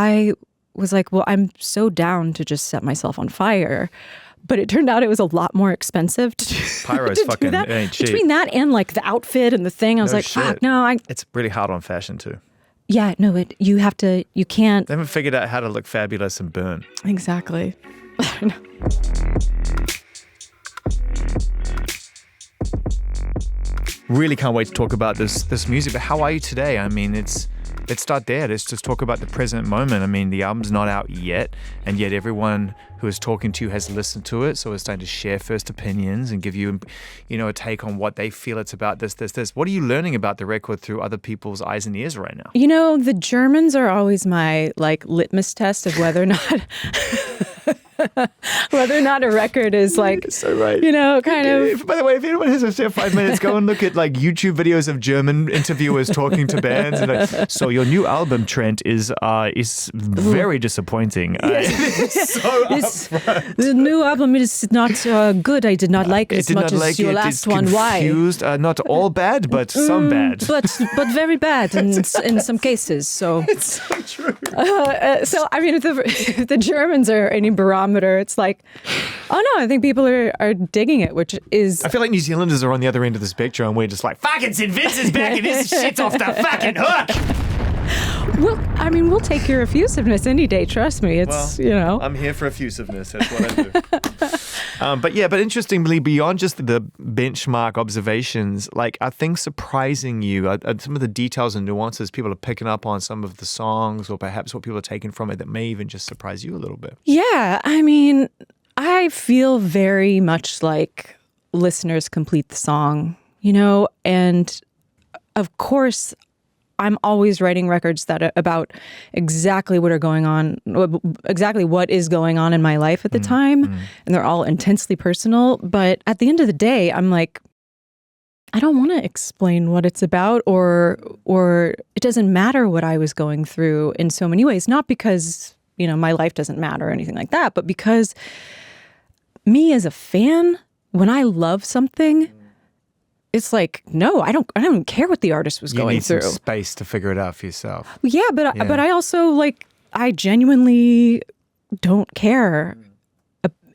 I was like, well, I'm so down to just set myself on fire. But it turned out it was a lot more expensive to Pyro's to fucking do that. ain't cheap. Between that and like the outfit and the thing, I was No like, shit. fuck, no, It's really hard on fashion too. yeah, no, you can't. They haven't figured out how to look fabulous and burn. Exactly. Really can't wait to talk about this music. But how are you today? I mean, let's start there. Let's just talk about the present moment. I mean, the album's not out yet, and yet everyone who is talking to you has listened to it, so it's starting to share first opinions and give you, a take on what they feel it's about, this. What are you learning about the record through other people's eyes and ears right now? The Germans are always my litmus test of whether or not a record is So right. kind of. By the way, if anyone has a spare 5 minutes, go and look at YouTube videos of German interviewers talking to bands. And so your new album, Trent, is very disappointing. So upfront. The new album is not good. I did not like it as much as your last one. Why? Confused. Not all bad, but some bad. But very bad in some cases. So It's so true. so I mean, if the Germans are any barometer, it's like, oh no, I think people are digging it, which is. I feel like New Zealanders are on the other end of the spectrum, and we're just like, fucking St. Vincent's back and his shit's off the fucking hook. We'll take your effusiveness any day. Trust me. It's, I'm here for effusiveness. That's what I do. But interestingly, beyond just the benchmark observations, are things surprising you? Are some of the details and nuances people are picking up on some of the songs, or perhaps what people are taking from it that may even just surprise you a little bit? Yeah, I mean, I feel very much like listeners complete the song, and of course, I'm always writing records that are about exactly what is going on in my life at the time. And they're all intensely personal. But at the end of the day, I'm like, I don't want to explain what it's about, or it doesn't matter what I was going through in so many ways. Not because, my life doesn't matter or anything like that, but because me as a fan, when I love something, it's like, no, I don't care what the artist was going through. You need some space to figure it out for yourself. Yeah, but I also I genuinely don't care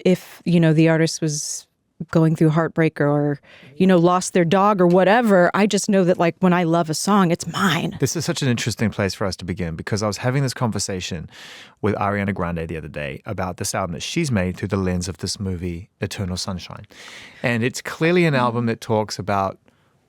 if the artist was going through heartbreak or lost their dog or whatever. I just know that when I love a song, it's mine. This is such an interesting place for us to begin, because I was having this conversation with Ariana Grande the other day about this album that she's made through the lens of this movie, Eternal Sunshine. And it's clearly an album that talks about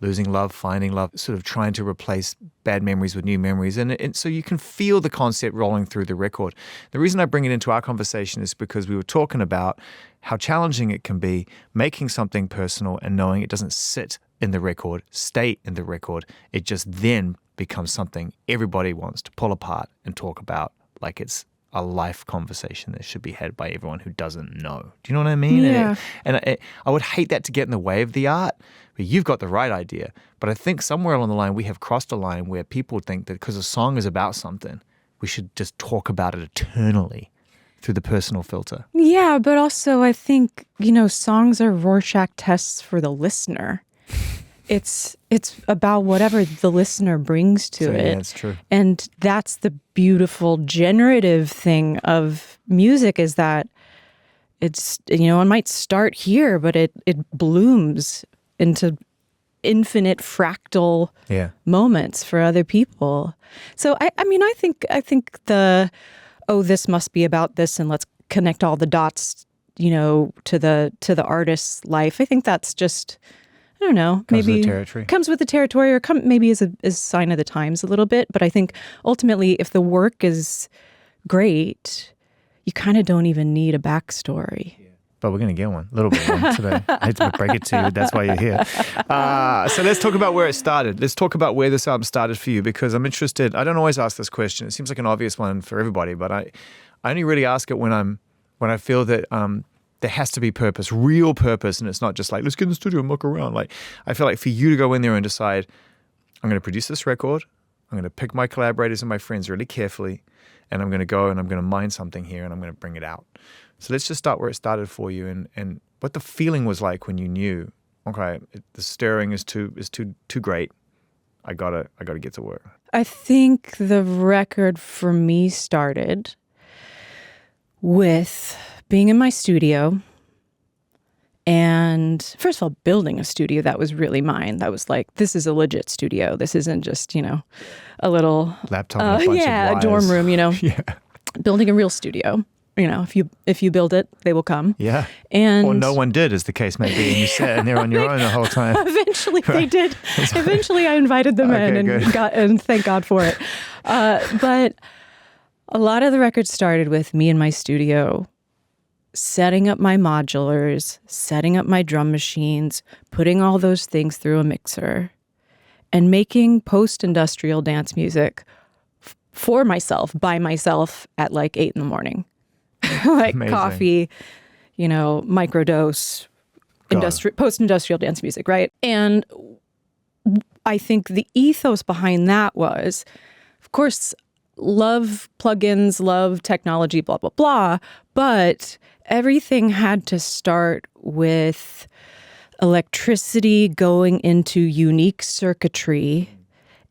losing love, finding love, sort of trying to replace bad memories with new memories. And so you can feel the concept rolling through the record. The reason I bring it into our conversation is because we were talking about how challenging it can be making something personal and knowing it doesn't sit in the record, stay in the record. It just then becomes something everybody wants to pull apart and talk about like it's a life conversation that should be had by everyone who doesn't know. Do you know what I mean? Yeah. And I would hate that to get in the way of the art, but you've got the right idea. But I think somewhere along the line, we have crossed a line where people think that because a song is about something, we should just talk about it eternally through the personal filter. Yeah, but also I think, songs are Rorschach tests for the listener. It's about whatever the listener brings to it. Yeah, that's true. And that's the beautiful generative thing of music, is that it's, it might start here, but it blooms into infinite fractal moments for other people. So I think this must be about this, and let's connect all the dots, to the artist's life. I think that's just, I don't know, Comes maybe with the territory. Comes with the territory, or maybe as a sign of the times a little bit. But I think ultimately, if the work is great, you kind of don't even need a backstory. But we're going to get one, a little bit one today. I hate to break it to you, that's why you're here. So let's talk about where it started. Let's talk about where this album started for you, because I'm interested. I don't always ask this question. It seems like an obvious one for everybody, but I only really ask it when I feel that there has to be purpose, real purpose, and it's not just like, let's get in the studio and look around. I feel like for you to go in there and decide, I'm going to produce this record, I'm going to pick my collaborators and my friends really carefully, and I'm going to go and I'm going to mine something here and I'm going to bring it out. So let's just start where it started for you, and what the feeling was like when you knew, okay, the stirring is too great. I gotta get to work. I think the record for me started with being in my studio and, first of all, building a studio that was really mine. That was like, this is a legit studio. This isn't just, a little laptop and a bunch of a wires. dorm room, Yeah. Building a real studio. If you build it, they will come. Yeah. And or no one did, as the case may be, and you sat in there on your own the whole time. Eventually they did. Eventually I invited them in and thank God for it. But a lot of the records started with me in my studio, setting up my modulars, setting up my drum machines, putting all those things through a mixer, and making post-industrial dance music for myself, by myself, at like 8 a.m. Like Amazing. coffee, microdose, post-industrial dance music, right? And I think the ethos behind that was, of course, love plugins, love technology, blah, blah, blah, but everything had to start with electricity going into unique circuitry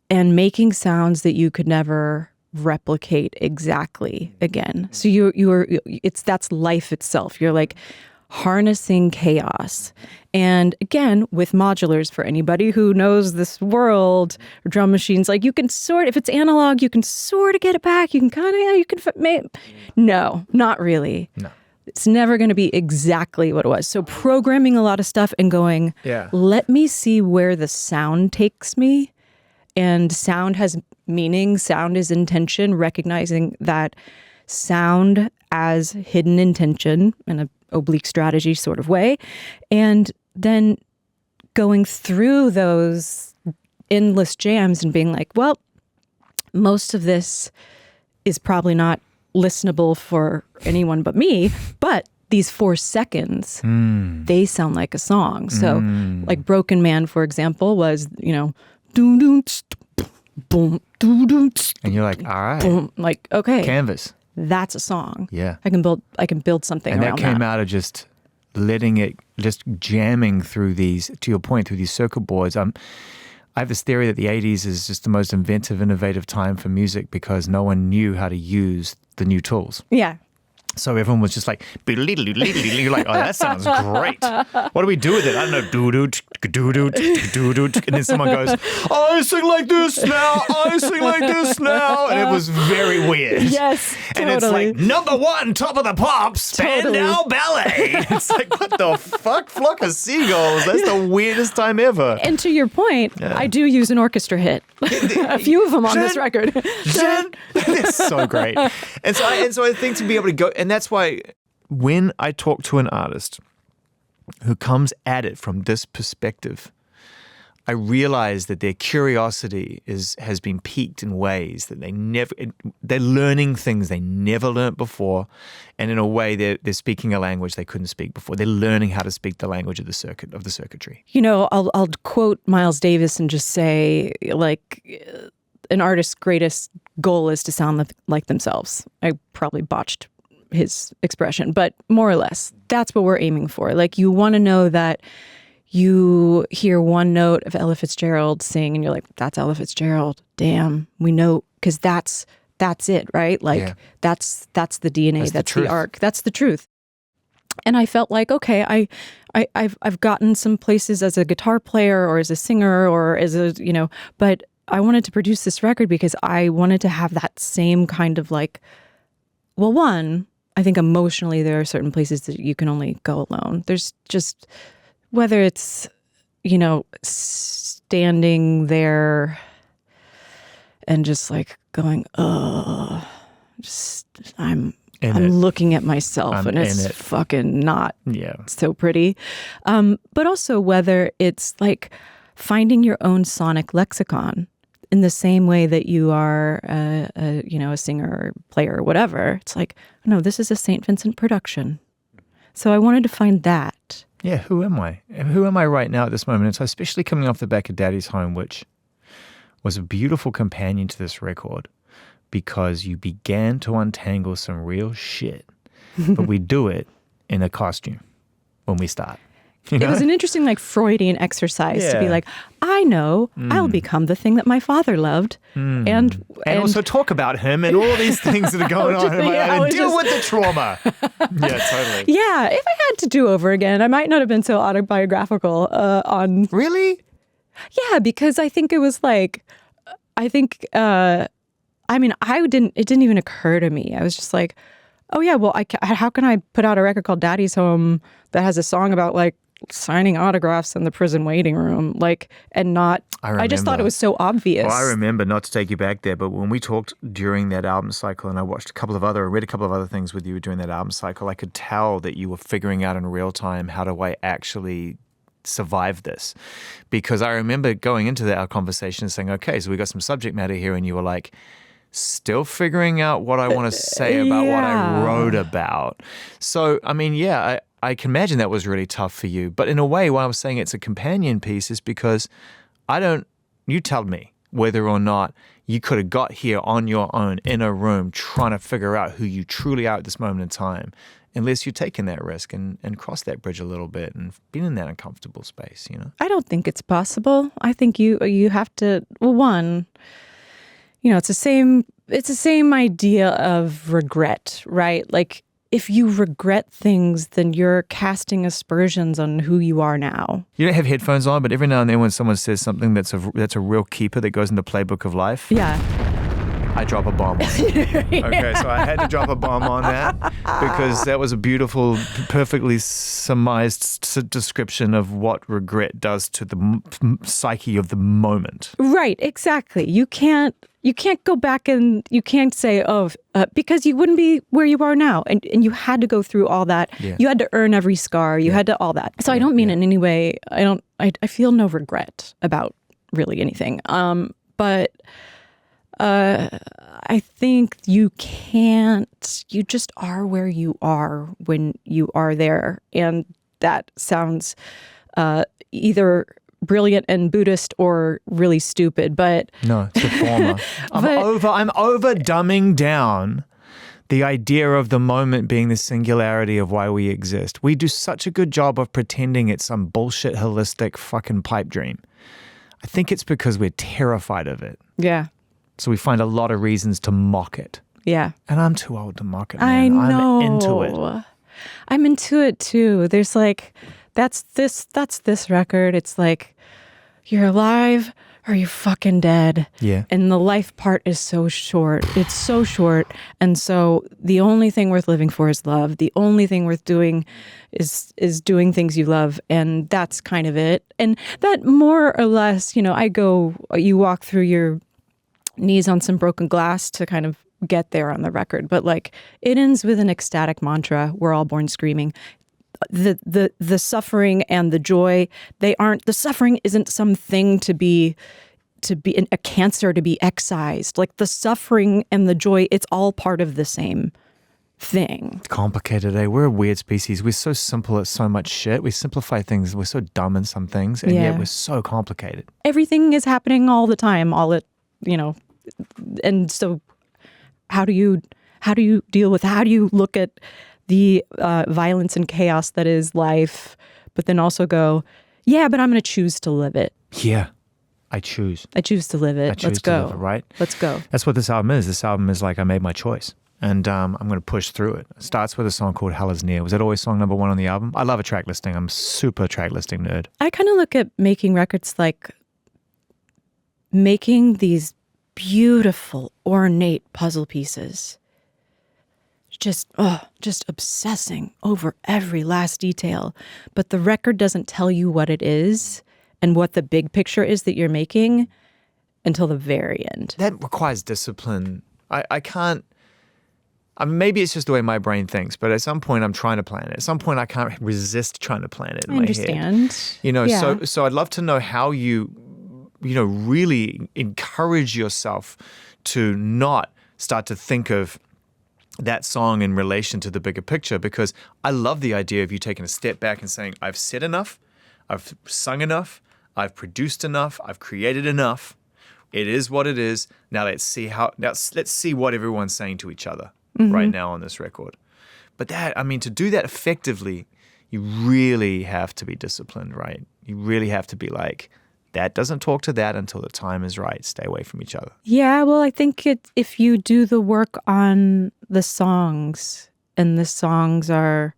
and making sounds that you could never replicate exactly again. So that's life itself. You're like harnessing chaos. And again, with modulars, for anybody who knows this world, drum machines, like you can if it's analog, you can sort of get it back. You can no, not really. No. It's never going to be exactly what it was. So programming a lot of stuff and going, let me see where the sound takes me. And sound has meaning, sound is intention, recognizing that sound as hidden intention in an oblique strategy sort of way. And then going through those endless jams and being like, well, most of this is probably not listenable for anyone but me, but these 4 seconds, they sound like a song. So like Broken Man, for example, was, doom, doom, boom, doom, doom, and you're like, all right, boom, like, okay, canvas. That's a song. Yeah. I can build something and around that. And that came out of just letting it, just jamming through these, to your point, through these circuit boards. I have this theory that the 80s is just the most inventive, innovative time for music because no one knew how to use the new tools. Yeah. So everyone was just like, you're like, oh, that sounds great. What do we do with it? I don't know, doo-doo, and then someone goes, I sing like this now, I sing like this now. And it was very weird. Yes, and it's like, number 1, top of the pops, Spandau Ballet. It's like, what the fuck? Flock of seagulls. That's the weirdest time ever. And to your point, I do use an orchestra hit. A few of them on this record. It's so great. And so I think to be able to go, and that's why when I talk to an artist who comes at it from this perspective, I realize that their curiosity has been piqued in ways that they're learning things they never learned before, and in a way they're speaking a language they couldn't speak before. They're learning how to speak the language of the circuitry. I'll quote Miles Davis and just say, like, an artist's greatest goal is to sound like themselves. I probably botched his expression, but more or less, that's what we're aiming for. Like, you want to know that you hear one note of Ella Fitzgerald sing and you're like, that's Ella Fitzgerald. Damn, we know, because that's it, right? Like, that's the DNA, that's the arc, that's the truth. And I felt like, okay, I've gotten some places as a guitar player or as a singer or as a, but I wanted to produce this record because I wanted to have that same kind of like, well, one, I think emotionally there are certain places that you can only go alone. There's just, whether it's, standing there and just like going, I'm looking at myself and it's fucking not so pretty. But also whether it's like finding your own sonic lexicon in the same way that you are a singer or player or whatever. It's like, no, this is a St. Vincent production. So I wanted to find that. Yeah, who am I? Who am I right now at this moment? And so especially coming off the back of Daddy's Home, which was a beautiful companion to this record, because you began to untangle some real shit, but we do it in a costume when we start. You know? It was an interesting like Freudian exercise to be Yeah. like, I know I'll become the thing that my father loved. And also talk about him and all these things that are going on. And deal with the trauma. Yeah, totally. yeah, if I had to do over again, I might not have been so autobiographical on. Really? Yeah, because I think it was like, I think, I mean, it didn't even occur to me. I was just like, oh yeah, well, how can I put out a record called Daddy's Home that has a song about like signing autographs in the prison waiting room, like, and not, I just thought it was so obvious. Well, I remember, not to take you back there, but when we talked during that album cycle and I read a couple of other things with you during that album cycle, I could tell that you were figuring out in real time, how do I actually survive this? Because I remember going into our conversation and saying, okay, so we got some subject matter here, and you were like, still figuring out what I want to say about what I wrote about. So, I mean, yeah, I can imagine that was really tough for you. But in a way, why I was saying it's a companion piece is because you tell me whether or not you could have got here on your own in a room trying to figure out who you truly are at this moment in time, unless you're taking that risk and cross that bridge a little bit and been in that uncomfortable space, you know? I don't think it's possible. I think you have to, well, one, you know, it's the same idea of regret, right? Like, if you regret things, then you're casting aspersions on who you are now. You don't have headphones on, but every now and then when someone says something that's a real keeper that goes in the playbook of life, yeah, I drop a bomb on it. Okay, so I had to drop a bomb on that because that was a beautiful, perfectly surmised description of what regret does to the psyche of the moment. Right, exactly. You can't go back and you can't say, because you wouldn't be where you are now. And you had to go through all that. Yeah. You had to earn every scar. You had to all that. So I don't mean in any way, I feel no regret about really anything. But I think you just are where you are when you are there. And that sounds either brilliant and Buddhist or really stupid, but no, it's the former. I'm over dumbing down the idea of the moment being the singularity of why we exist. We do such a good job of pretending it's some bullshit holistic fucking pipe dream. I think it's because we're terrified of it. Yeah. So we find a lot of reasons to mock it. Yeah. And I'm too old to mock it, man. I know. I'm into it. I'm into it too. There's like, that's this record. It's like, you're alive or you're fucking dead. Yeah. And the life part is so short. It's so short. And so the only thing worth living for is love. The only thing worth doing is doing things you love. And that's kind of it. And that more or less, you walk through your knees on some broken glass to kind of get there on the record. But like, it ends with an ecstatic mantra. We're all born screaming. The suffering and the joy, the suffering isn't something to be a cancer to be excised. Like, the suffering and the joy, it's all part of the same thing. It's complicated, eh? We're a weird species. We're so simple at so much shit. We simplify things. We're so dumb in some things, and yet we're so complicated. Everything is happening all the time, and so how do you look at the violence and chaos that is life, but then also go, yeah, but I'm going to choose to live it. Yeah, I choose to live it. Let's go. Live it, right? Let's go. That's what this album is. This album is like, I made my choice, and I'm going to push through it. It starts with a song called Hell Is Near. Was that always song number 1 on the album? I love a track listing. I'm super track listing nerd. I kind of look at making records like making these beautiful, ornate puzzle pieces. Just obsessing over every last detail. But the record doesn't tell you what it is and what the big picture is that you're making until the very end. That requires discipline. I can't, maybe it's just the way my brain thinks, but at some point I'm trying to plan it. At some point I can't resist trying to plan it in my head. I understand. So I'd love to know how you really encourage yourself to not start to think of that song in relation to the bigger picture, because I love the idea of you taking a step back and saying, I've said enough, I've sung enough, I've produced enough, I've created enough. It is what it is. Now let's see what everyone's saying to each other right now on this record. But to do that effectively, you really have to be disciplined, right? You really have to be like, that doesn't talk to that until the time is right. Stay away from each other. Yeah, well, I think if you do the work on the songs and the songs are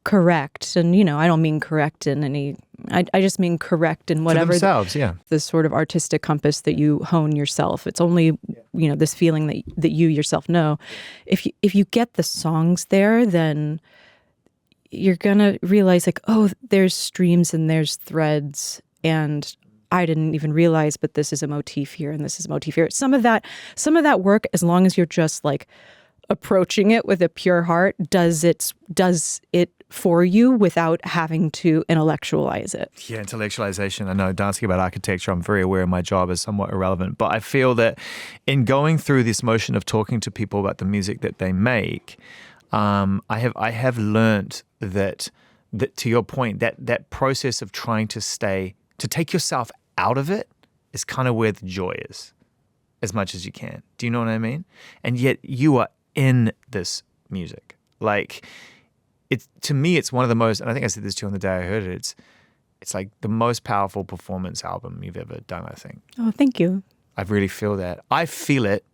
correct, and, I don't mean correct in any, I just mean correct in whatever. For themselves, yeah. The sort of artistic compass that you hone yourself. It's only, this feeling that you yourself know. If you get the songs there, then you're going to realize like, oh, there's streams and there's threads, and I didn't even realize, but this is a motif here and this is a motif here. Some of that work, as long as you're just like approaching it with a pure heart, does it for you without having to intellectualize it. Yeah, intellectualization. I know, dancing about architecture, I'm very aware my job is somewhat irrelevant, but I feel that in going through this motion of talking to people about the music that they make, I have learned that to your point, that process of trying to take yourself out of it is kind of where the joy is, as much as you can. Do you know what I mean? And yet you are in this music. Like, to me, it's one of the most, and I think I said this to you on the day I heard it, it's like the most powerful performance album you've ever done, I think. Oh, thank you. I really feel that. I feel it.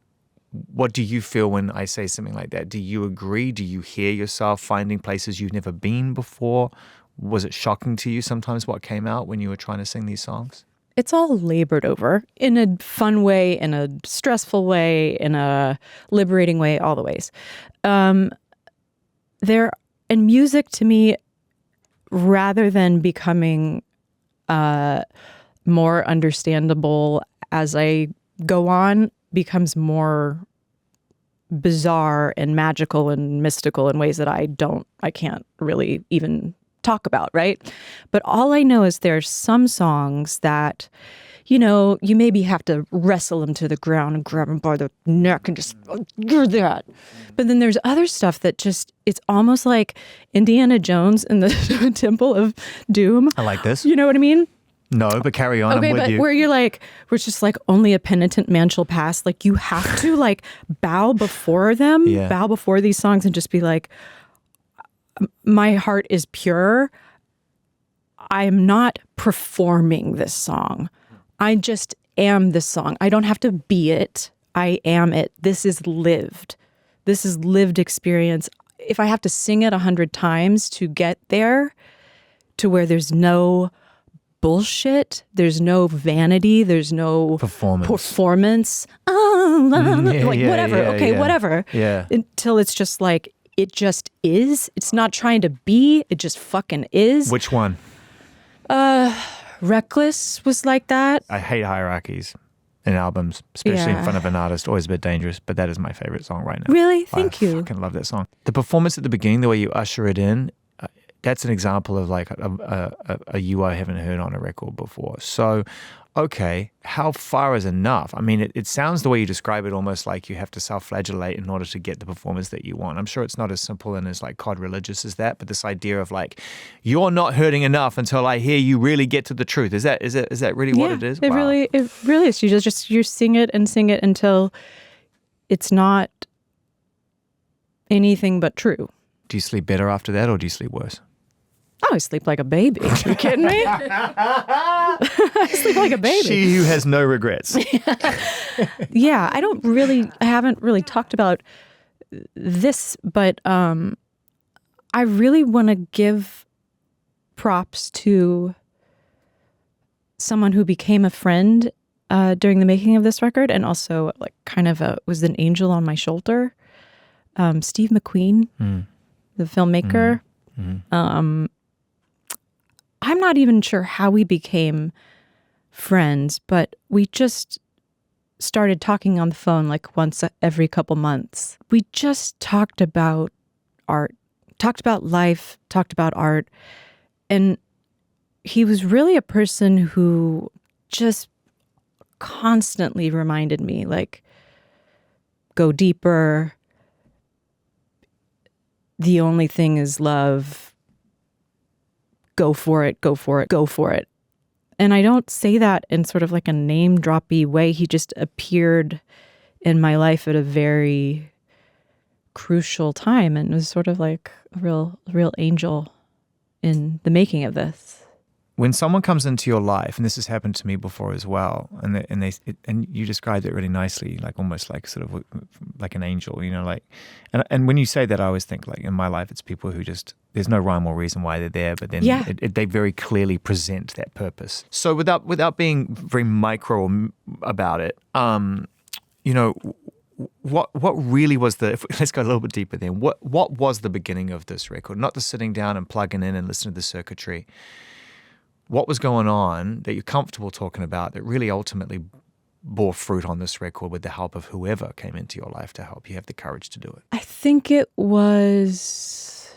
What do you feel when I say something like that? Do you agree? Do you hear yourself finding places you've never been before? Was it shocking to you sometimes what came out when you were trying to sing these songs? It's all labored over in a fun way, in a stressful way, in a liberating way, all the ways. And music to me, rather than becoming more understandable as I go on, becomes more bizarre and magical and mystical in ways that I can't really even talk about, right? But all I know is there's some songs that, you maybe have to wrestle them to the ground and grab them by the neck and just, you're that. But then there's other stuff that just, it's almost like Indiana Jones in the Temple of Doom. I like this. You know what I mean? No, but carry on. Okay, I'm with but you. where you're like, where it's just like only a penitent man shall pass. Like you have to like bow before them, bow before these songs and just be like, my heart is pure. I am not performing this song. I just am this song. I don't have to be it. I am it. This is lived. This is lived experience. If I have to sing it 100 times to get there, to where there's no bullshit, there's no vanity, there's no performance. Whatever. Yeah. Until it's just like, it just is. It's not trying to be. It just fucking is. Which one? Reckless was like that. I hate hierarchies in albums, especially in front of an artist. Always a bit dangerous, but that is my favorite song right now. Really? Thank you. I fucking love that song. The performance at the beginning, the way you usher it in, that's an example of like a you I haven't heard on a record before. So, okay, how far is enough? I mean, it sounds the way you describe it almost like you have to self-flagellate in order to get the performance that you want. I'm sure it's not as simple and as like cod religious as that, but this idea of like, you're not hurting enough until I hear you really get to the truth. Is that really what it is? It really is. You sing it until it's not anything but true. Do you sleep better after that, or do you sleep worse? Oh, I sleep like a baby. Are you kidding me? I sleep like a baby. She who has no regrets. Yeah, I haven't really talked about this, but I really want to give props to someone who became a friend during the making of this record, and also like kind of was an angel on my shoulder. Steve McQueen, the filmmaker. I'm not even sure how we became friends, but we just started talking on the phone like once every couple months. We just talked about art, talked about life, talked about art. And he was really a person who just constantly reminded me, like, go deeper. The only thing is love. Go for it, go for it, go for it. And I don't say that in sort of like a name-droppy way. He just appeared in my life at a very crucial time and was sort of like a real angel in the making of this. When someone comes into your life, and this has happened to me before as well, and you described it really nicely, like almost like sort of like an angel, like, and when you say that, I always think like in my life, it's people who just, there's no rhyme or reason why they're there, but then they very clearly present that purpose. So without being very micro about it, what really was let's go a little bit deeper then. What was the beginning of this record? Not the sitting down and plugging in and listening to the circuitry. What was going on that you're comfortable talking about that really ultimately bore fruit on this record with the help of whoever came into your life to help you have the courage to do it? I think it was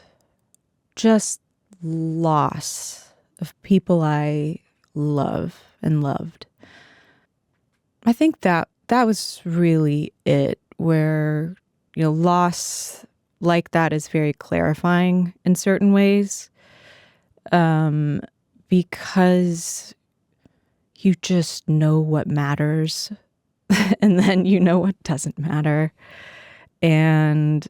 just loss of people I love and loved. I think that was really it, where, loss like that is very clarifying in certain ways. Because you just know what matters and then you know what doesn't matter. And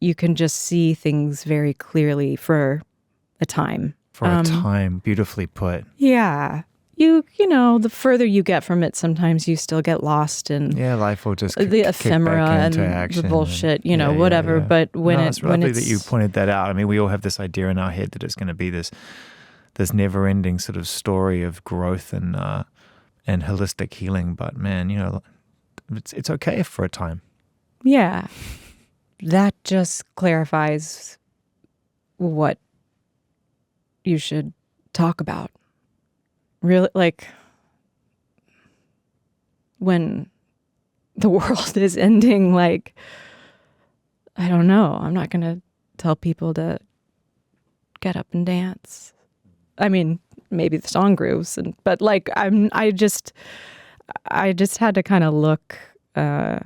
you can just see things very clearly for a time. For a time, beautifully put. Yeah. You know, the further you get from it, sometimes you still get lost in life will just the ephemera and the bullshit, whatever. Yeah. But it's lovely that you pointed that out. I mean, we all have this idea in our head that it's going to be this never-ending sort of story of growth and holistic healing. But man, it's okay for a time. Yeah, that just clarifies what you should talk about. Really, like when the world is ending, like, I don't know. I'm not going to tell people to get up and dance. I mean, maybe the song grooves, but like I just had to kind of look at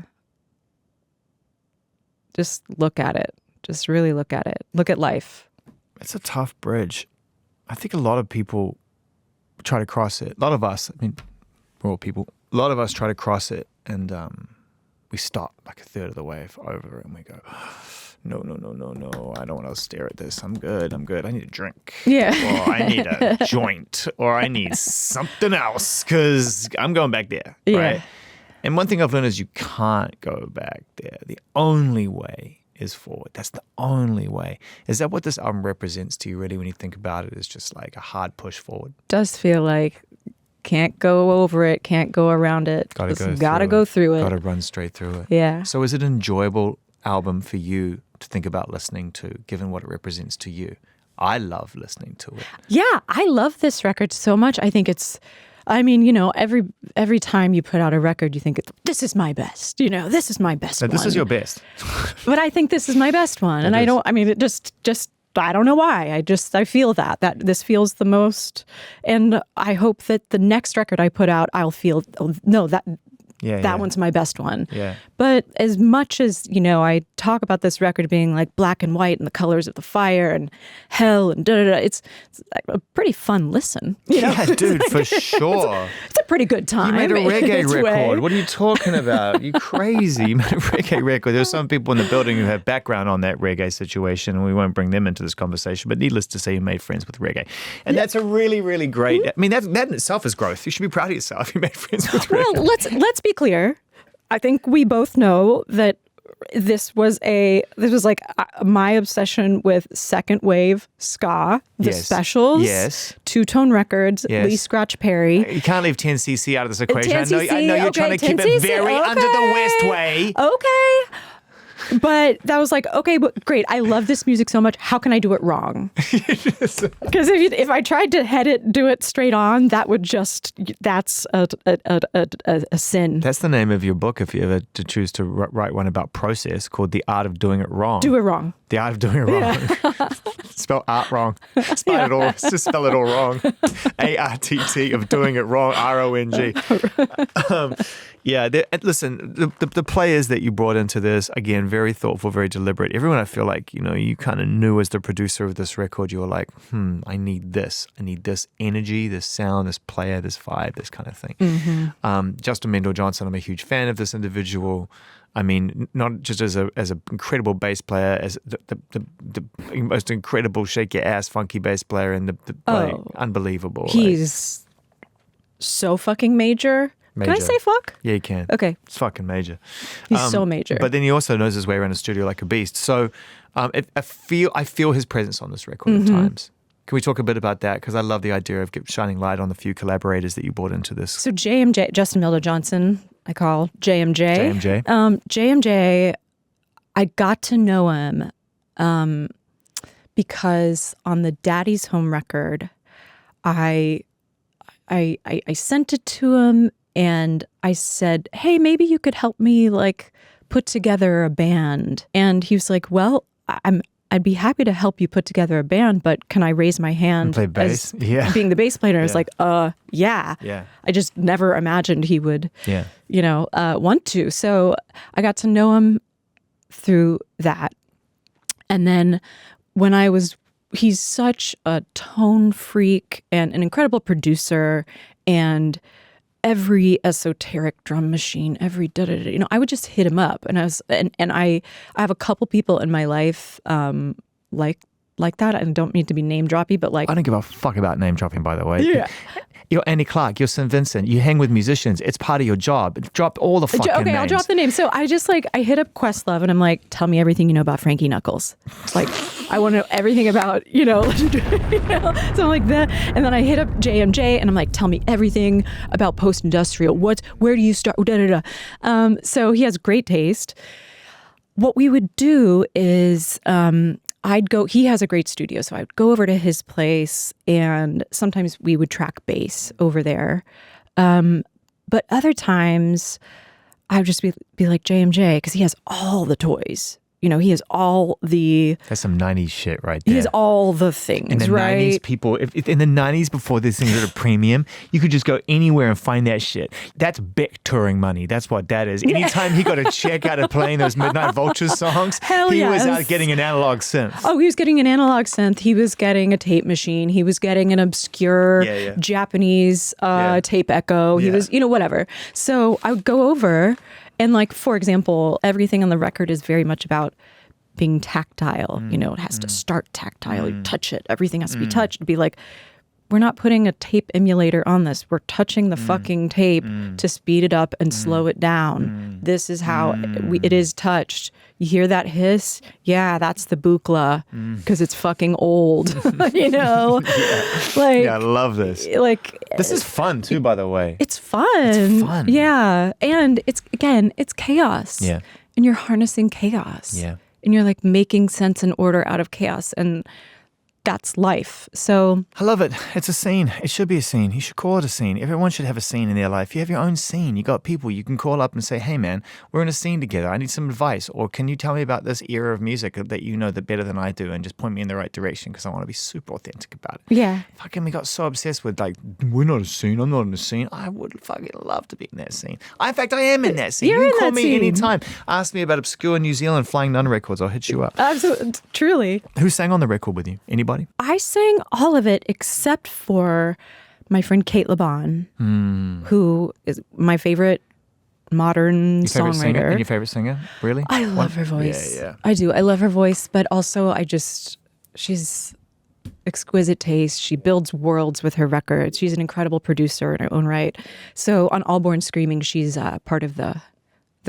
it. Just really look at it. Look at life. It's a tough bridge. I think a lot of people try to cross it. A lot of us, I mean, we're all people. A lot of us try to cross it, and we stop like a third of the way over, and we go, no, I don't want to stare at this. I'm good. I need a drink. Yeah. Or I need a joint. Or I need something else because I'm going back there. Yeah. Right? And one thing I've learned is you can't go back there. The only way is forward. That's the only way. Is that what this album represents to you really when you think about it? It's just like a hard push forward. Does feel like can't go over it, can't go around it. Gotta go through it. Gotta run straight through it. Yeah. So is it an enjoyable album for you to think about listening to, given what it represents to you? I love listening to it. Yeah, I love this record so much. I think every time you put out a record, you think, this is my best. This is my best one. This is your best. But I think this is my best one. And I don't know why. I feel that this feels the most. And I hope that the next record I put out, I'll feel, that one's my best one. Yeah. But as much as, I talk about this record being like black and white and the colors of the fire and hell and da-da-da, it's a pretty fun listen. Yeah, dude, for sure. It's a pretty good time. You made a reggae record. What are you talking about? You crazy. You made a reggae record. There's some people in the building who have background on that reggae situation, and we won't bring them into this conversation. But needless to say, you made friends with reggae. And that's a really, really great, I mean, that in itself is growth. You should be proud of yourself. You made friends with reggae. Well, let's be clear. I think we both know that this was like my obsession with second wave ska, the Specials, Two-Tone Records, Lee Scratch Perry. You can't leave 10cc out of this equation. 10cc, I know you're trying to keep it very under the West way. Okay. But that was like, okay, but great. I love this music so much. How can I do it wrong? Because if I tried to do it straight on, that's a sin. That's the name of your book if you ever to choose to write one about process, called The Art of Doing It Wrong. Do it wrong. The Art of Doing It Wrong. Yeah. Spell art wrong. Just spell it all wrong. ARTT of doing it wrong. RONG. Listen, the players that you brought into this, again, very thoughtful, very deliberate. Everyone, I feel like, you kind of knew as the producer of this record, you were like, I need this. I need this energy, this sound, this player, this vibe, this kind of thing. Mm-hmm. Justin Meldal-Johnsen, I'm a huge fan of this individual. I mean, not just as a incredible bass player, as the most incredible shake your ass funky bass player, and unbelievable. He's so fucking major. Can I say fuck? Yeah, you can. Okay. It's fucking major. He's so major. But then he also knows his way around the studio like a beast. So I feel his presence on this record at times. Can we talk a bit about that? Because I love the idea of shining light on the few collaborators that you brought into this. So JMJ, Justin Meldal-Johnsen, I call JMJ. JMJ, I got to know him because on the Daddy's Home record, I sent it to him and I said, hey, maybe you could help me like put together a band. And he was like, well, I'd be happy to help you put together a band, but can I raise my hand and play bass? As being the bass player? I was like, yeah. I just never imagined he would, want to. So I got to know him through that. And then he's such a tone freak and an incredible producer, and every esoteric drum machine, every da-da-da, I would just hit him up. And I have a couple people in my life like that. I don't mean to be name droppy, but like, I don't give a fuck about name dropping, by the way. Yeah. You're Andy Clark, you're St. Vincent, you hang with musicians, it's part of your job. Drop all the fucking names. Okay, I'll drop the name. So I just I hit up Questlove and I'm like, tell me everything you know about Frankie Knuckles. Like, I want to know everything about, So I'm like that. And then I hit up JMJ and I'm like, tell me everything about post-industrial. Where do you start? So he has great taste. What we would do is, he has a great studio, so I'd go over to his place and sometimes we would track bass over there. But other times I would just be like JMJ, because he has all the toys. He has all the... That's some 90s shit right there. He has all the things, in the right? 90s, people... If in the 90s, before these things were at a premium, you could just go anywhere and find that shit. That's Beck touring money. That's what that is. Anytime he got a check out of playing those Midnight Vultures songs, he was out getting an analog synth. Oh, he was getting an analog synth. He was getting a tape machine. He was getting an obscure Japanese tape echo. He was, whatever. So I would go over... And like, for example, everything on the record is very much about being tactile. It has to start tactile. You touch it. Everything has to be touched. It'd be like, we're not putting a tape emulator on this. We're touching the fucking tape to speed it up and slow it down. This is how it is touched. You hear that hiss? Yeah, that's the Buchla because it's fucking old. I love this. This is fun too, by the way. It's fun. Yeah, and it's chaos. Yeah, and you're harnessing chaos. Yeah, and you're like making sense and order out of chaos, and that's life. So I love it. It's a scene. It should be a scene. You should call it a scene. Everyone should have a scene in their life. You have your own scene. You got people you can call up and say, hey man, we're in a scene together. I need some advice. Or can you tell me about this era of music that you know better than I do, and just point me in the right direction, because I want to be super authentic about it. Yeah. Fucking we got so obsessed with we're not a scene. I'm not in a scene. I would fucking love to be in that scene. In fact, I am in that scene. You're you can call in that me scene. anytime. Ask me about obscure New Zealand Flying Nun records. I'll hit you up. Absolutely. Truly. Who sang on the record with you? Anybody? I sang all of it except for my friend Kate LeBon, who is my favorite modern songwriter. Singer? And your favorite singer? Really? I love her voice. Yeah. I do. I love her voice, but also she's exquisite taste. She builds worlds with her records. She's an incredible producer in her own right. So on All Born Screaming, she's part of the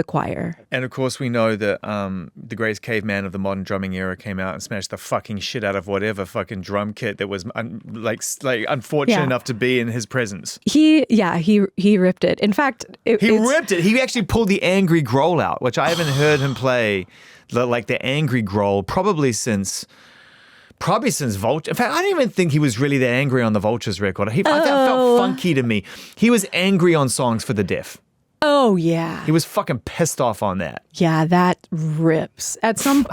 choir. And of course, we know that the greatest caveman of the modern drumming era came out and smashed the fucking shit out of whatever fucking drum kit that was unfortunate enough to be in his presence. He ripped it. In fact, he ripped it. He actually pulled the angry Grohl out, which I haven't heard him play the angry Grohl probably since Vulture. In fact, I don't even think he was really that angry on the Vultures record. I felt funky to me. He was angry on Songs for the Deaf. Oh yeah, he was fucking pissed off on that. Yeah, that rips. At some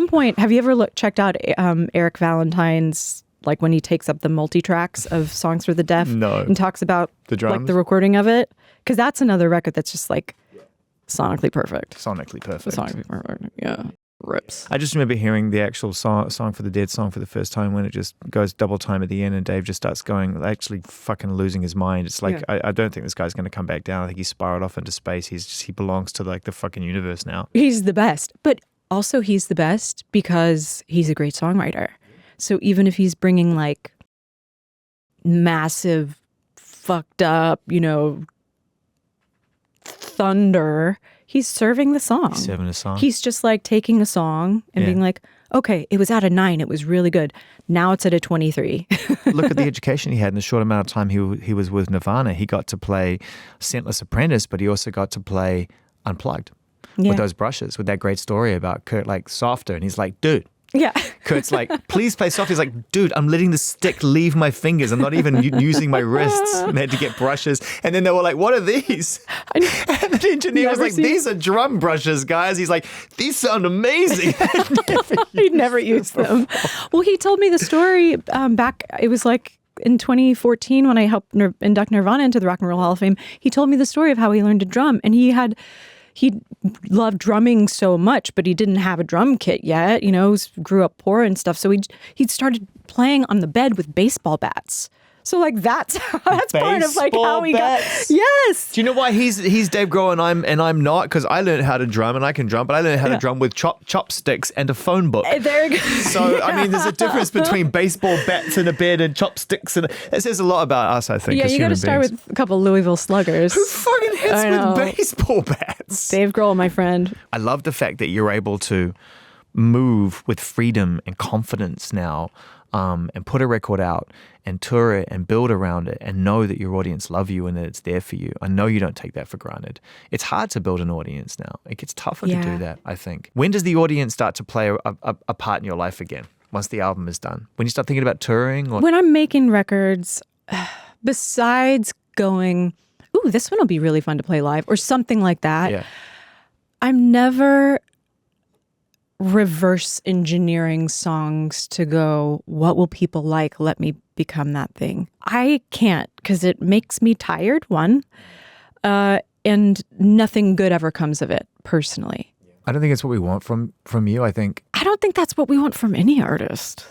point, have you ever checked out Eric Valentine's, like when he takes up the multi-tracks of Songs for the Deaf? No. And talks about the drums? like the recording of it, because that's another record that's just like sonically perfect. Sonically perfect. Yeah. rips. I just remember hearing the actual song for the Dead song for the first time when it just goes double time at the end and Dave just starts going, actually fucking losing his mind. It's like, I don't think this guy's going to come back down. I think he spiraled off into space. He belongs to like the fucking universe now. He's the best. But also he's the best because he's a great songwriter. So even if he's bringing like massive, fucked up, thunder, he's serving the song. He's serving the song. He's just like taking a song and being like, okay, it was at a 9. It was really good. Now it's at a 23. Look at the education he had in the short amount of time he was with Nirvana. He got to play Scentless Apprentice, but he also got to play Unplugged with those brushes, with that great story about Kurt, like softer. And he's like, dude. Yeah. Kurt's like, please play soft. He's like, dude, I'm letting the stick leave my fingers. I'm not even using my wrists. And they had to get brushes. And then they were like, what are these? And the engineer was like, these are drum brushes, guys. He's like, these sound amazing. He'd never used them. Well, he told me the story back, it was like in 2014 when I helped induct Nirvana into the Rock and Roll Hall of Fame. He told me the story of how he learned to drum. And he loved drumming so much, but he didn't have a drum kit yet, grew up poor and stuff. So he'd started playing on the bed with baseball bats. So like that's part of like how he got. Yes. Do you know why he's Dave Grohl and I'm not? Because I learned how to drum and I can drum, but I learned how to drum with chopsticks and a phone book. There you go. So I mean, there's a difference between baseball bats in a bed and chopsticks, and it says a lot about us, I think. Yeah, you got to start with a couple Louisville Sluggers. Who fucking hits with baseball bats? Dave Grohl, my friend. I love the fact that you're able to move with freedom and confidence now. And put a record out and tour it and build around it and know that your audience love you and that it's there for you. I know you don't take that for granted. It's hard to build an audience now. It gets tougher to do that, I think. When does the audience start to play a part in your life again? Once the album is done? When you start thinking about touring? Or? When I'm making records, besides going, ooh, this one will be really fun to play live or something like that, I'm never reverse engineering songs to go, what will people like? Let me become that thing. I can't because it makes me tired, one, and nothing good ever comes of it, personally. I don't think it's what we want from you, I don't think that's what we want from any artist.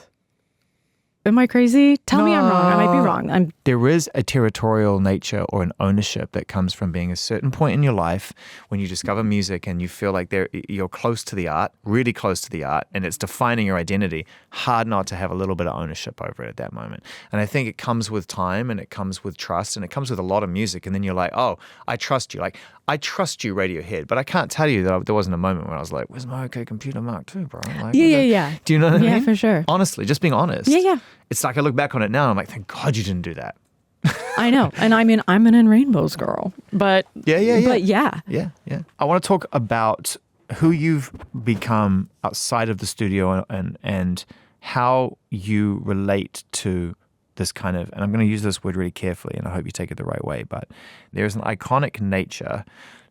Am I crazy? Tell me I'm wrong. I might be wrong. There is a territorial nature or an ownership that comes from being a certain point in your life when you discover music and you feel like you're close to the art, really close to the art, and it's defining your identity. Hard not to have a little bit of ownership over it at that moment. And I think it comes with time and it comes with trust and it comes with a lot of music. And then you're like, oh, I trust you. Like, I trust you, Radiohead, but I can't tell you that there wasn't a moment where I was like, where's my OK Computer Mark II, bro? Like, yeah. Do you know what I mean? Yeah, for sure. Honestly, just being honest. Yeah. It's like I look back on it now and I'm like, thank God you didn't do that. I know. And I mean, I'm an In Rainbows girl, but yeah. But yeah. I want to talk about who you've become outside of the studio and how you relate to this kind of, and I'm going to use this word really carefully and I hope you take it the right way, but there's an iconic nature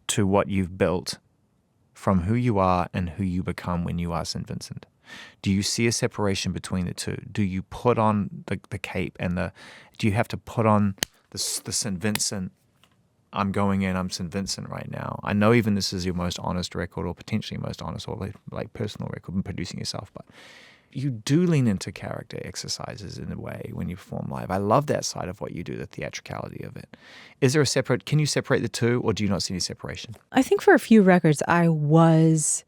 to what you've built from who you are and who you become when you are St. Vincent. Do you see a separation between the two? Do you put on the cape and do you have to put on the St. Vincent, I'm St. Vincent right now? I know even this is your most honest record or potentially most honest or like personal record in producing yourself, but you do lean into character exercises in a way when you perform live. I love that side of what you do, the theatricality of it. Is there can you separate the two or do you not see any separation? I think for a few records, I was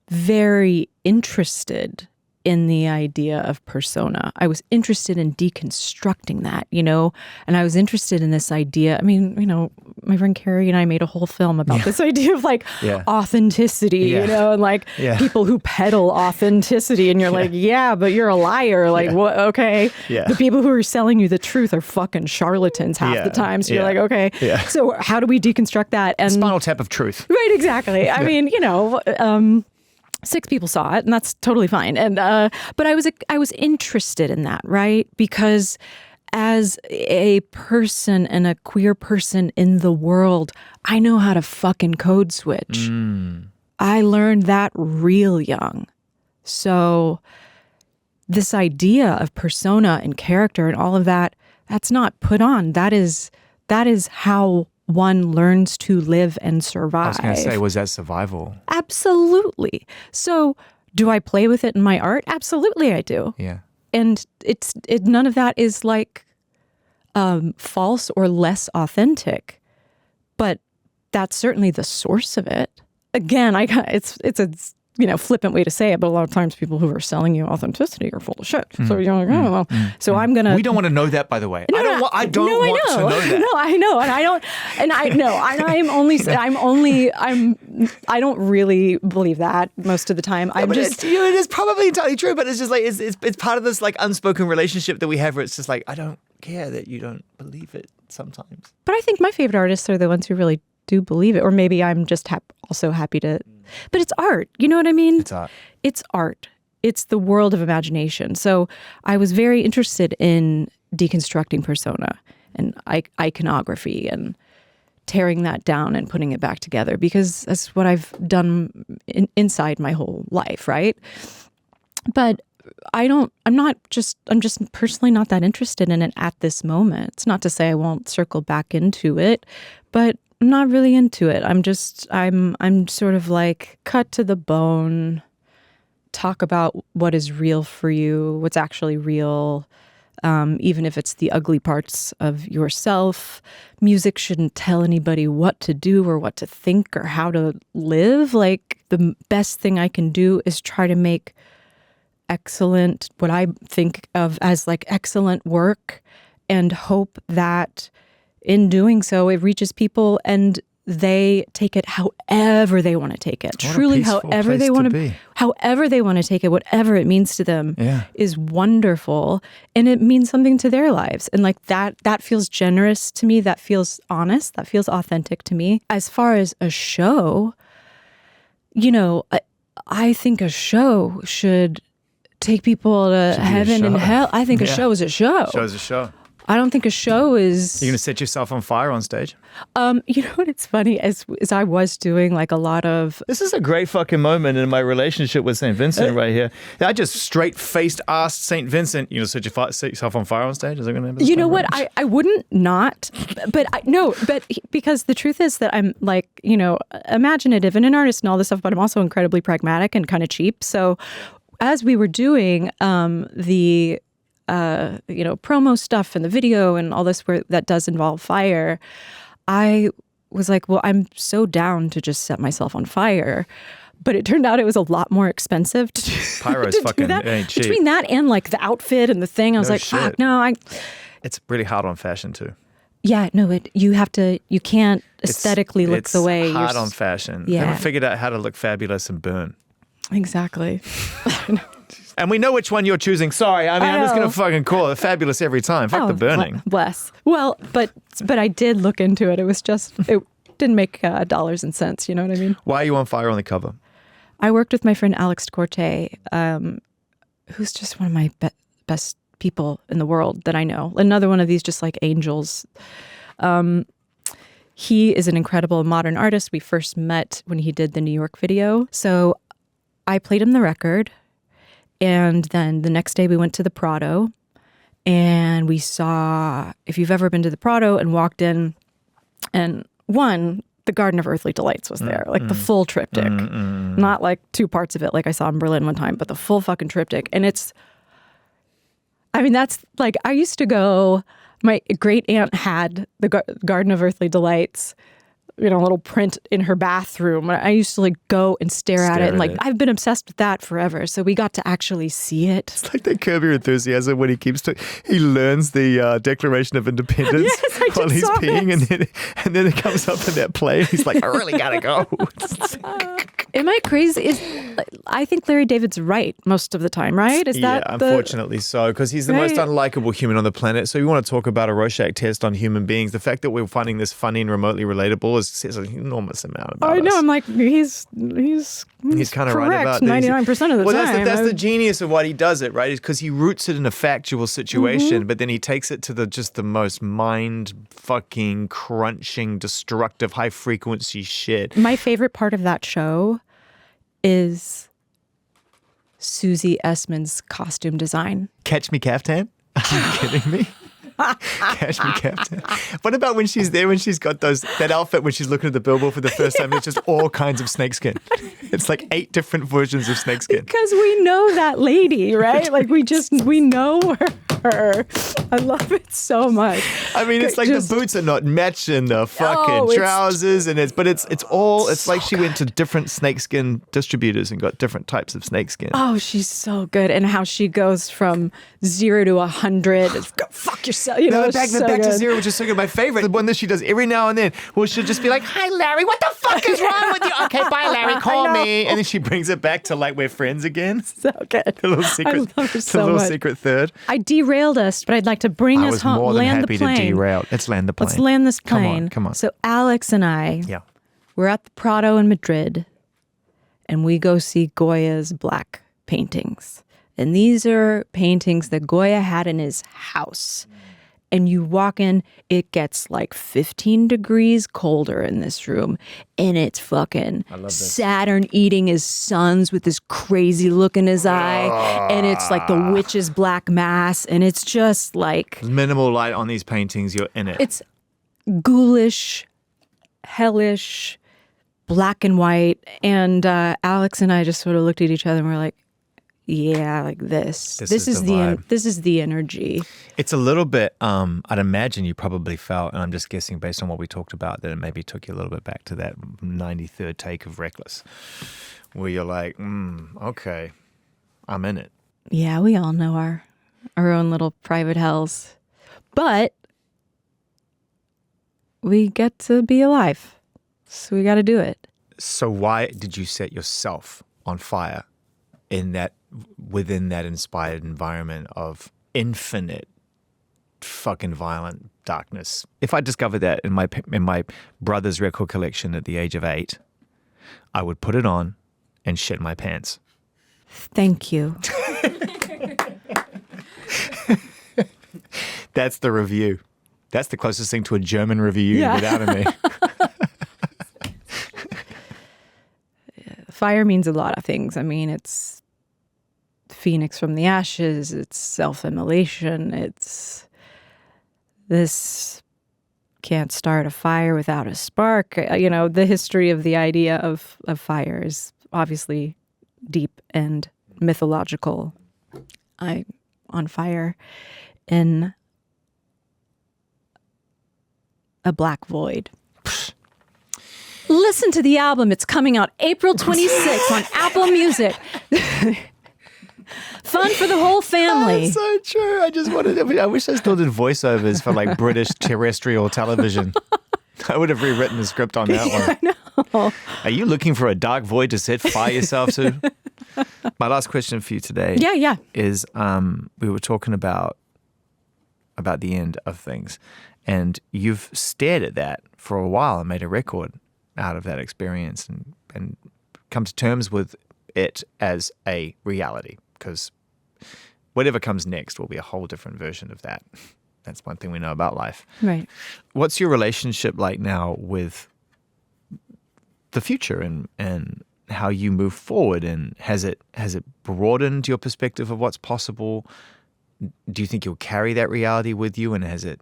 very interested in the idea of persona. I was interested in deconstructing that, and I was interested in this idea. I mean, my friend Carrie and I made a whole film about this idea of like authenticity, and like people who peddle authenticity and you're like, but you're a liar. Like, what? Okay. Yeah. The people who are selling you the truth are fucking charlatans half the time. So you're like, okay. Yeah. So how do we deconstruct that? And Spinal Tap of truth. Right. Exactly. I mean, 6 people saw it, and that's totally fine. And but I was interested in that, right? Because as a person and a queer person in the world, I know how to fucking code switch. I learned that real young. So this idea of persona and character and all of that, that's not put on. That is how one learns to live and survive. I was going to say, was that survival? Absolutely. So Do I play with it in my art? Absolutely, I do. Yeah. And none of that is like false or less authentic, but that's certainly the source of it. Again, it's a flippant way to say it, but a lot of times people who are selling you authenticity are full of shit. So you're like, oh well. So I'm gonna. We don't want to know that, by the way. I don't want to know that. No, I know, and I don't, and I know, and I don't really believe that most of the time. It is probably entirely true, but it's just like it's part of this like unspoken relationship that we have, where it's just like I don't care that you don't believe it sometimes. But I think my favorite artists are the ones who really do believe it, or maybe I'm just also happy to. But it's art. You know what I mean? It's art. It's art. It's the world of imagination. So I was very interested in deconstructing persona and iconography and tearing that down and putting it back together, because that's what I've done inside my whole life, right? But I'm just personally not that interested in it at this moment. It's not to say I won't circle back into it, but I'm not really into it. I'm sort of like cut to the bone, talk about what is real for you, what's actually real, even if it's the ugly parts of yourself. Music shouldn't tell anybody what to do or what to think or how to live. Like, the best thing I can do is try to make excellent, what I think of as like excellent work, and hope that in doing so, it reaches people and they take it however they want to take it. Truly, however they want to take it, whatever it means to them is wonderful. And it means something to their lives. And like that feels generous to me. That feels honest. That feels authentic to me. As far as a show, I think a show should take people to heaven and hell. I think a show is a show. Show is a show. I don't think a show is... You're going to set yourself on fire on stage? You know what? It's funny. As I was doing like a lot of... This is a great fucking moment in my relationship with St. Vincent right here. I just straight-faced asked St. Vincent, set yourself on fire on stage? Is that going to happen? You know what? I wouldn't not, but because the truth is that I'm like, imaginative and an artist and all this stuff, but I'm also incredibly pragmatic and kind of cheap. So as we were doing the promo stuff and the video and all this that does involve fire, I was like, well, I'm so down to just set myself on fire. But it turned out it was a lot more expensive to do, Pyro's to fucking do that. ain't cheap. Between that and like the outfit and the thing, I was like, fuck, no, It's really hard on fashion too. Yeah, no, you can't aesthetically look the way it's hard on fashion. Yeah. They haven't figured out how to look fabulous and burn. Exactly. And we know which one you're choosing. Sorry, I'm just going to fucking call it fabulous every time. Fuck the burning. Bless. Well, but I did look into it. It was just, it didn't make dollars and cents. You know what I mean? Why are you on fire on the cover? I worked with my friend Alex Corte, who's just one of my best people in the world that I know. Another one of these just like angels. He is an incredible modern artist. We first met when he did the New York video. So I played him the record. And then the next day we went to the Prado and we saw, if you've ever been to the Prado and walked in, and the Garden of Earthly Delights was there, like the full triptych, not like two parts of it like I saw in Berlin one time, but the full fucking triptych. And that's like, I used to go, my great aunt had the Garden of Earthly Delights, a little print in her bathroom. I used to like go and stare at it. And like, I've been obsessed with that forever. So we got to actually see it. It's like that Curb Your Enthusiasm when he learns the Declaration of Independence while he's peeing. And then it comes up in that play. And he's like, I really got to go. Am I crazy? I think Larry David's right most of the time, right? Unfortunately so, because he's the most unlikable human on the planet. So you want to talk about a Rorschach test on human beings. The fact that we're finding this funny and remotely relatable says an enormous amount about us. I know. I'm like, he's kind of right about 99% of the time. That's the genius of what he does it, right? Is because he roots it in a factual situation, but then he takes it to the most mind fucking crunching, destructive, high frequency shit. My favorite part of that show is Susie Essman's costume design. Catch Me Caftan? Are you kidding me? Catch Me Captain. What about when she's there, when she's got that outfit when she's looking at the billboard for the first time? It's just all kinds of snakeskin. It's like 8 different versions of snakeskin. Because we know that lady, right? Like we know her. I love it so much. I mean, it's like the boots are not matching the fucking trousers, and it's like she went to different snakeskin distributors and got different types of snakeskin. Oh, she's so good, and how she goes from 0 to 100. Go fuck yourself, Back to 0, which is so good. My favorite, the one that she does every now and then, well, she'll just be like, "Hi, Larry, what the fuck is wrong with you? Okay, bye, Larry, call me," and then she brings it back to like we're friends again. So good. The little secret, I love her so much. Secret third. I derailed us, but I'd like to bring us home. I was more than land happy the plane. to derail. Let's land the plane. Let's land this plane. Come on. So Alex and I, we're at the Prado in Madrid, and we go see Goya's black paintings. And these are paintings that Goya had in his house. And you walk in, it gets like 15 degrees colder in this room. And it's fucking Saturn eating his sons with this crazy look in his eye. And it's like the witch's black mass. And it's just like... minimal light on these paintings, you're in it. It's ghoulish, hellish, black and white. And Alex and I just sort of looked at each other and we're like, yeah, like this. This is the energy. It's a little bit, I'd imagine you probably felt, and I'm just guessing based on what we talked about, that it maybe took you a little bit back to that 93rd take of Reckless, where you're like, okay, I'm in it. Yeah, we all know our own little private hells. But we get to be alive, so we got to do it. So why did you set yourself on fire within that inspired environment of infinite fucking violent darkness? If I discovered that in my brother's record collection at the age of 8, I would put it on and shit my pants. Thank you. That's the review. That's the closest thing to a German review you get out of me. Fire means a lot of things. I mean, it's phoenix from the ashes. It's self-immolation. It's this can't start a fire without a spark. The history of the idea of fire is obviously deep and mythological. I'm on fire in a black void. Listen to the album. It's coming out April 26th on Apple Music. Fun for the whole family. That's so true. I wish I still did voiceovers for like British terrestrial television. I would have rewritten the script on that one. I know. Are you looking for a dark void to set fire yourself to? My last question for you today is we were talking about the end of things, and you've stared at that for a while and made a record out of that experience and come to terms with it as a reality, because whatever comes next will be a whole different version of that. That's one thing we know about life. Right. What's your relationship like now with the future and how you move forward? And has it broadened your perspective of what's possible? Do you think you'll carry that reality with you? And has it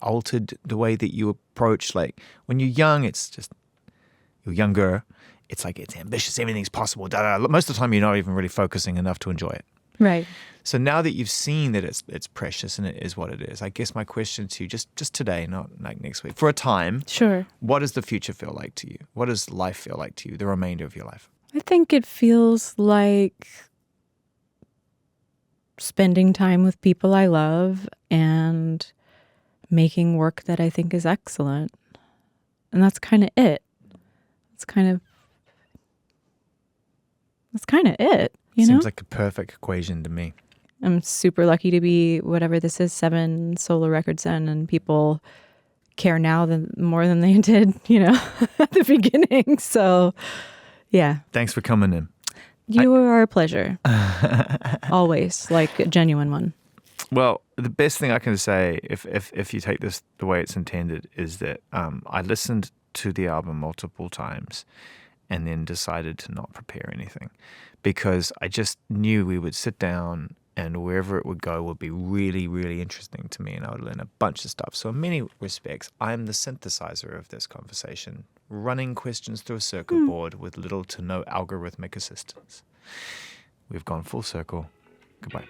altered the way that you approach? Like when you're young, you're younger. It's like it's ambitious. Everything's possible. Most of the time, you're not even really focusing enough to enjoy it. Right. So now that you've seen that it's precious and it is what it is, I guess my question to you, just today, not like next week, for a time, sure. What does the future feel like to you? What does life feel like to you, the remainder of your life? I think it feels like spending time with people I love and making work that I think is excellent. And that's kind of it. That's kind of it, Seems like a perfect equation to me. I'm super lucky to be whatever this is, 7 solo records in, and people care now more than they did, at the beginning. So, yeah. Thanks for coming in. You are a pleasure. Always, like a genuine one. Well, the best thing I can say, if you take this the way it's intended, is that I listened to the album multiple times and then decided to not prepare anything, because I just knew we would sit down and wherever it would go would be really, really interesting to me, and I would learn a bunch of stuff. So in many respects, I'm the synthesizer of this conversation, running questions through a circuit board with little to no algorithmic assistance. We've gone full circle. Goodbye.